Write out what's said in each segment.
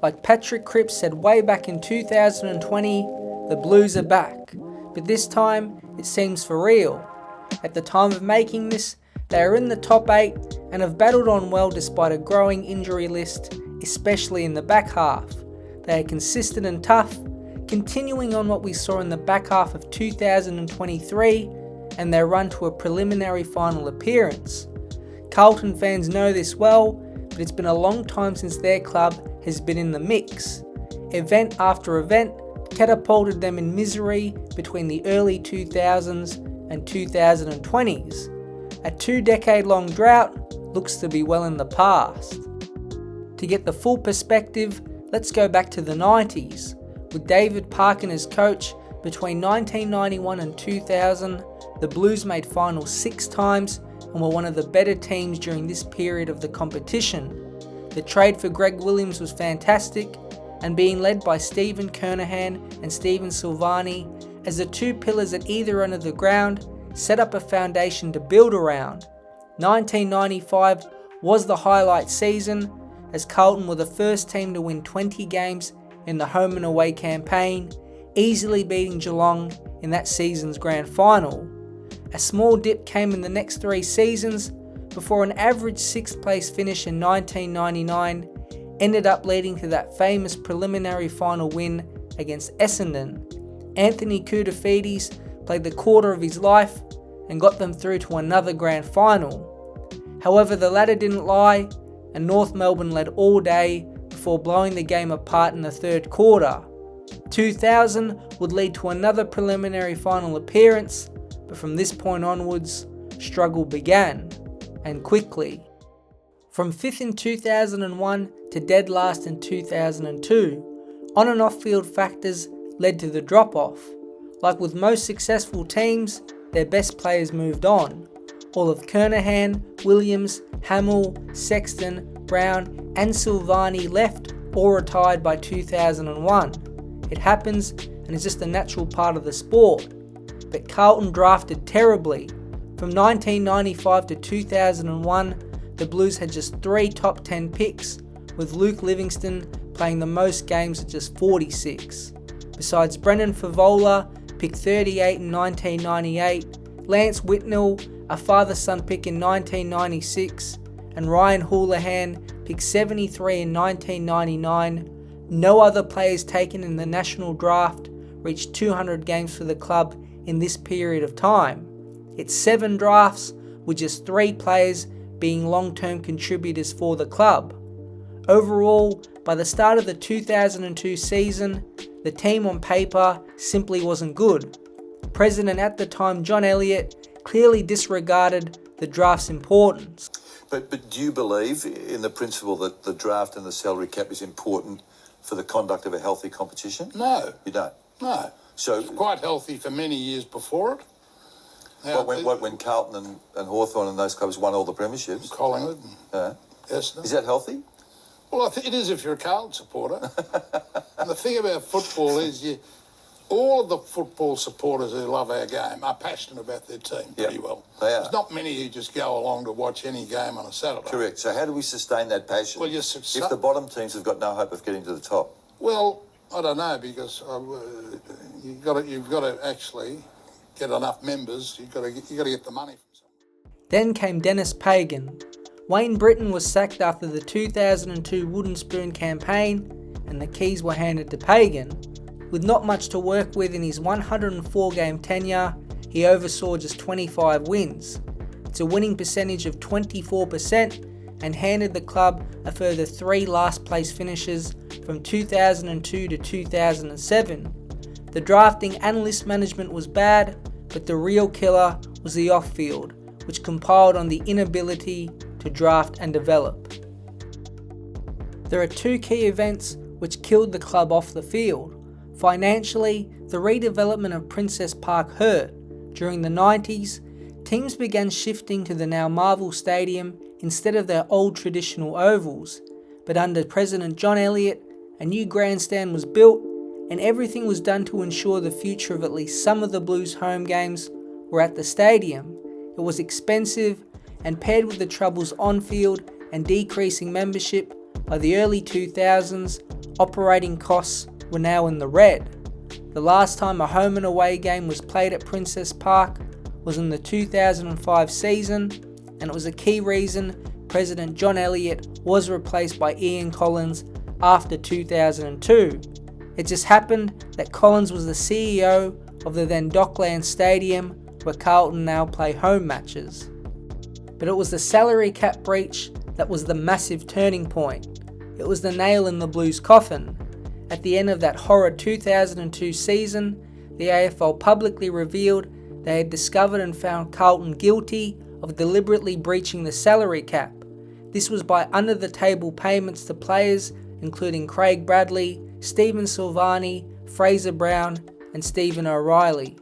Like Patrick Cripps said way back in 2020, the Blues are back, but this time it seems for real. At the time of making this, they are in the top 8 and have battled on well despite a growing injury list, especially in the back half. They are consistent and tough, continuing on what we saw in the back half of 2023 and their run to a preliminary final appearance. Carlton fans know this well, but it's been a long time since their club has been in the mix. Event after event catapulted them in misery between the early 2000s and 2020s. A 2-decade-long drought looks to be well in the past. To get the full perspective, let's go back to the 90s. With David Parkin as coach, between 1991 and 2000, the Blues made finals 6 times and were one of the better teams during this period of the competition. The trade for Greg Williams was fantastic, and being led by Stephen Kernahan and Stephen Silvani as the 2 pillars at either end of the ground, set up a foundation to build around. 1995 was the highlight season, as Carlton were the first team to win 20 games in the home and away campaign, easily beating Geelong in that season's grand final. A small dip came in the next 3 seasons before an average 6th place finish in 1999 ended up leading to that famous preliminary final win against Essendon. Anthony Koutoufides played the quarter of his life and got them through to another grand final. However, the ladder didn't lie, and North Melbourne led all day before blowing the game apart in the third quarter. 2000 would lead to another preliminary final appearance, but from this point onwards, struggle began, and quickly. From 5th in 2001 to dead last in 2002, on and off field factors led to the drop-off. Like with most successful teams, their best players moved on. All of Kernahan, Williams, Hamill, Sexton, Brown and Silvani left or retired by 2001. It happens and is just a natural part of the sport. But Carlton drafted terribly. From 1995 to 2001, the Blues had just 3 top 10 picks, with Luke Livingston playing the most games at just 46. Besides Brendan Favola, pick 38 in 1998, Lance Whitnell, a father-son pick in 1996, and Ryan Houlihan, pick 73 in 1999, no other players taken in the national draft reached 200 games for the club in this period of time. It's 7 drafts, with just 3 players being long-term contributors for the club. Overall, by the start of the 2002 season, the team on paper simply wasn't good. President at the time, John Elliott, clearly disregarded the draft's importance. But do you believe in the principle that the draft and the salary cap is important for the conduct of a healthy competition? No. You don't? No. So it's quite healthy for many years before it. Now, when Carlton and Hawthorn and those clubs won all the premierships? Collingwood. Yes. Is that healthy? Well, I think it is if you're a Carlton supporter. And the thing about football is all of the football supporters who love our game are passionate about their team pretty well. They are. There's not many who just go along to watch any game on a Saturday. Correct. So how do we sustain that passion well, if the bottom teams have got no hope of getting to the top? Well, I don't know, because you've got to actually get enough members. You've got to get the money from somewhere. Then came Dennis Pagan. Wayne Britton was sacked after the 2002 Wooden Spoon campaign, and the keys were handed to Pagan. With not much to work with in his 104-game tenure, he oversaw just 25 wins. It's a winning percentage of 24% and handed the club a further 3 last-place finishes from 2002 to 2007. The drafting and list management was bad, but the real killer was the off-field, which compiled on the inability to draft and develop. There are 2 key events which killed the club off the field. Financially, the redevelopment of Princess Park hurt. During the 90s, teams began shifting to the now Marvel Stadium instead of their old traditional ovals, but under President John Elliott, a new grandstand was built and everything was done to ensure the future of at least some of the Blues' home games were at the stadium. It was expensive, and paired with the troubles on field and decreasing membership, by the early 2000s, operating costs were now in the red. The last time a home and away game was played at Princess Park was in the 2005 season, and it was a key reason President John Elliott was replaced by Ian Collins after 2002. It just happened that Collins was the CEO of the then Dockland Stadium, where Carlton now play home matches. But it was the salary cap breach that was the massive turning point. It was the nail in the Blues' coffin. At the end of that horrid 2002 season, the AFL publicly revealed they had discovered and found Carlton guilty of deliberately breaching the salary cap. This was by under-the-table payments to players including Craig Bradley, Stephen Silvani, Fraser Brown and Stephen O'Reilly.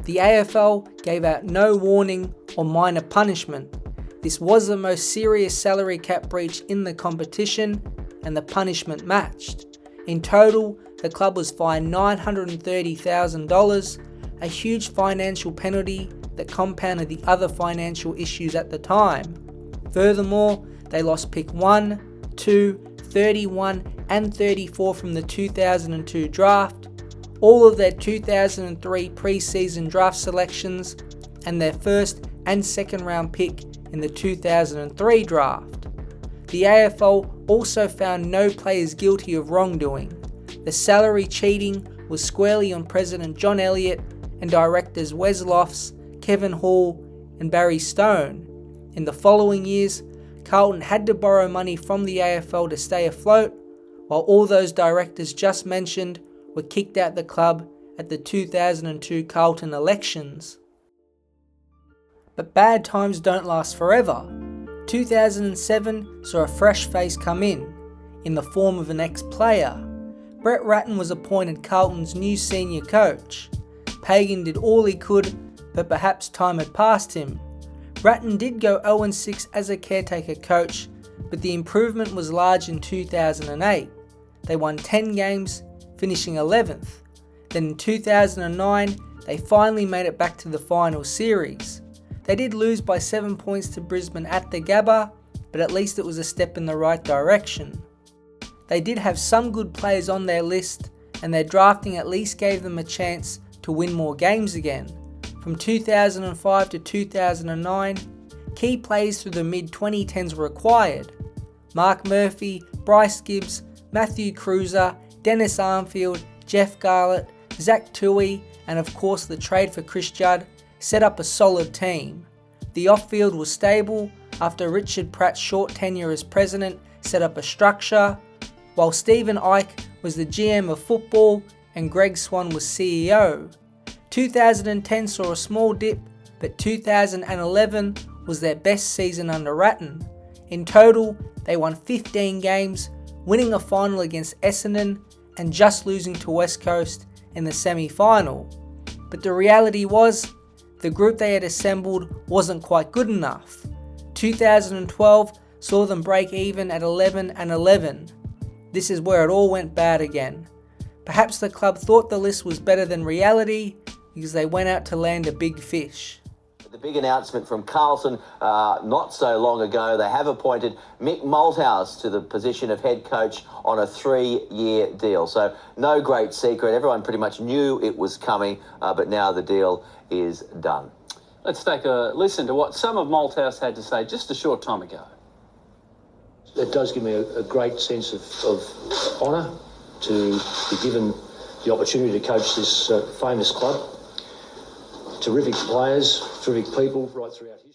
The AFL gave out no warning or minor punishment. This was the most serious salary cap breach in the competition, and the punishment matched. In total, the club was fined $930,000, a huge financial penalty that compounded the other financial issues at the time. Furthermore, they lost pick 1, 2, 31 and 34 from the 2002 draft, all of their 2003 pre-season draft selections, and their first and second round pick in the 2003 draft. The AFL also found no players guilty of wrongdoing. The salary cheating was squarely on President John Elliott and directors Wes Lofts, Kevin Hall and Barry Stone. In the following years, Carlton had to borrow money from the AFL to stay afloat, while all those directors just mentioned were kicked out the club at the 2002 Carlton elections. But bad times don't last forever. 2007 saw a fresh face come in the form of an ex-player. Brett Ratten was appointed Carlton's new senior coach. Pagan did all he could, but perhaps time had passed him. Ratten did go 0-6 as a caretaker coach, but the improvement was large in 2008. They won 10 games, finishing 11th. Then in 2009, they finally made it back to the final series. They did lose by 7 points to Brisbane at the Gabba, but at least it was a step in the right direction. They did have some good players on their list, and their drafting at least gave them a chance to win more games again. From 2005 to 2009, key players through the mid-2010s were acquired. Mark Murphy, Bryce Gibbs, Matthew Cruiser, Dennis Armfield, Jeff Garlett, Zach Toohey, and of course the trade for Chris Judd set up a solid team. The off-field was stable after Richard Pratt's short tenure as president set up a structure, while Stephen Ike was the GM of football and Greg Swan was CEO. 2010 saw a small dip, but 2011 was their best season under Ratten. In total, they won 15 games, winning a final against Essendon and just losing to West Coast in the semi-final. But the reality was, the group they had assembled wasn't quite good enough. 2012 saw them break even at 11-11. This is where it all went bad again. Perhaps the club thought the list was better than reality because they went out to land a big fish. The big announcement from Carlton not so long ago, they have appointed Mick Malthouse to the position of head coach on a 3-year deal. So no great secret. Everyone pretty much knew it was coming, but now the deal is done. Let's take a listen to what some of Malthouse had to say just a short time ago. It does give me a great sense of honour to be given the opportunity to coach this famous club. Terrific players, terrific people right throughout history.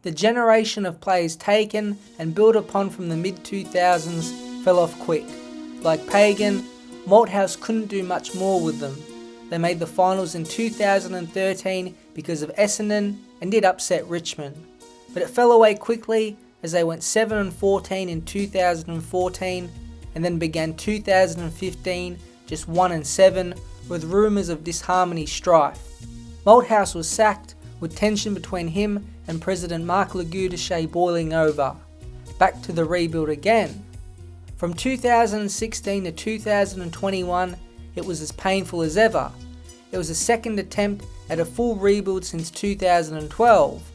The generation of players taken and built upon from the mid-2000s fell off quick. Like Pagan, Malthouse couldn't do much more with them. They made the finals in 2013 because of Essendon and did upset Richmond. But it fell away quickly as they went 7-14 in 2014 and then began 2015 just 1-7 with rumours of disharmony strife. Malthouse was sacked with tension between him and President Mark Lagoudichet boiling over. Back to the rebuild again. From 2016 to 2021, it was as painful as ever. It was a second attempt at a full rebuild since 2012.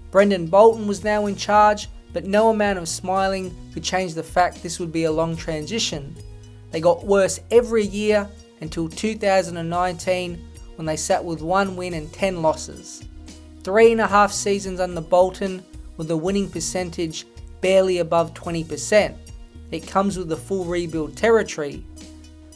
Brendan Bolton was now in charge, but no amount of smiling could change the fact this would be a long transition. They got worse every year until 2019 when they sat with 1 win and 10 losses. 3.5 seasons under Bolton with a winning percentage barely above 20%. It comes with the full rebuild territory.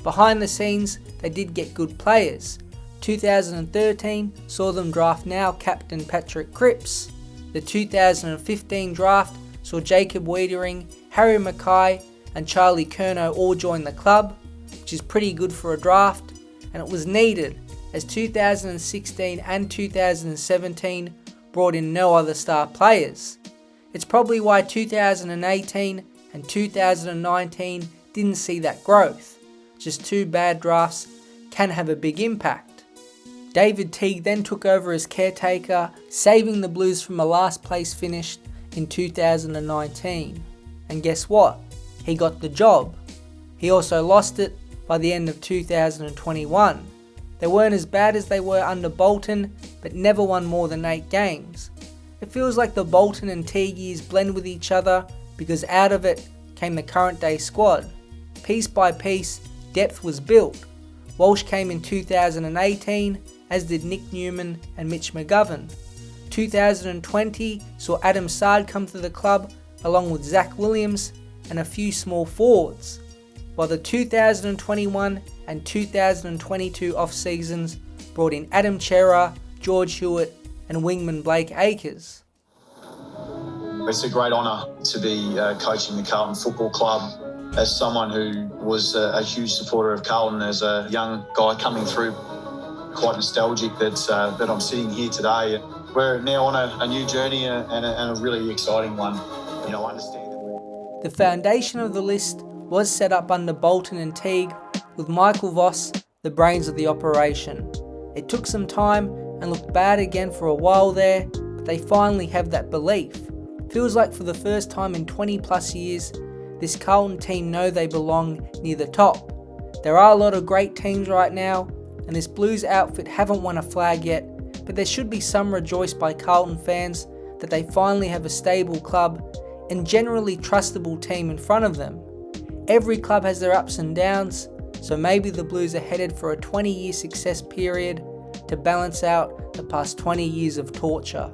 Behind the scenes, they did get good players. 2013 saw them draft now captain Patrick Cripps. The 2015 draft saw Jacob Wiedering, Harry Mackay and Charlie Curnow all join the club, which is pretty good for a draft, and it was needed as 2016 and 2017 brought in no other star players. It's probably why 2018 and 2019 didn't see that growth. Just 2 bad drafts can have a big impact. David Teague then took over as caretaker, saving the Blues from a last place finish in 2019. And guess what? He got the job. He also lost it by the end of 2021. They weren't as bad as they were under Bolton, but never won more than 8 games. It feels like the Bolton and Teague years blend with each other because out of it came the current day squad. Piece by piece, depth was built. Walsh came in 2018, as did Nick Newman and Mitch McGovern. 2020 saw Adam Sard come to the club along with Zach Williams and a few small forwards, while the 2021 and 2022 off-seasons brought in Adam Chera, George Hewitt and wingman Blake Acres. It's a great honour to be coaching the Carlton Football Club. As someone who was a huge supporter of Carlton as a young guy coming through, quite nostalgic that I'm sitting here today. We're now on a new journey and a really exciting one. You know, I understand. The foundation of the list was set up under Bolton and Teague, with Michael Voss the brains of the operation. It took some time and looked bad again for a while there, but they finally have that belief. Feels like for the first time in 20 plus years, this Carlton team know they belong near the top. There are a lot of great teams right now, and this Blues outfit haven't won a flag yet, but there should be some rejoice by Carlton fans that they finally have a stable club and generally trustable team in front of them. Every club has their ups and downs, so maybe the Blues are headed for a 20-year success period to balance out the past 20 years of torture.